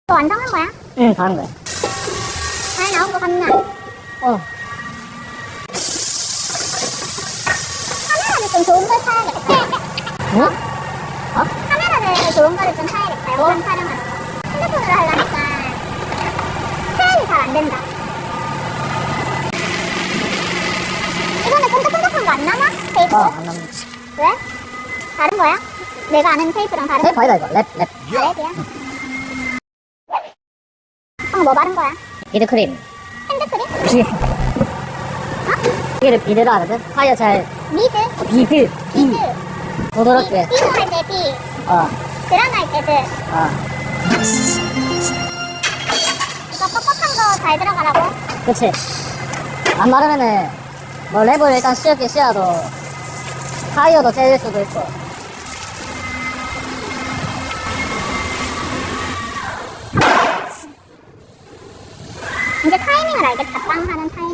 너 완성한 거야? 응, 다 한 거야. 잘 나온 거 같나? 카메라를 좀 좋은 걸 사야겠다. 뭐? 카메라를 좋은 거를 좀 사야겠다. 영상 촬영하는 거. 핸드폰으로 하려니까 표현이 잘 안 된다. 이거는 끈적끈적한 거 안 남아? 테이프? 안 남네. 왜? 다른 거야? 내가 아는 테이프랑 다른 테이프 아니다, 이거. 랩. 랩이야? 뭐 바른 거야? 비드크림. 핸드크림? 비. 이게 비드라 하거든? 타이어 잘. 미드? 비드. 미드. 부드럽게. 비누 할 때 비. 드라마 할 때 드. 이거 뻑뻑한 거 잘 들어가라고? 그치. 안 마르면은, 뭐 랩을 일단 씌웠긴 씌워도, 타이어도 째질 수도 있고. 이제 타이밍을 알겠다. 빵 하는 타이밍.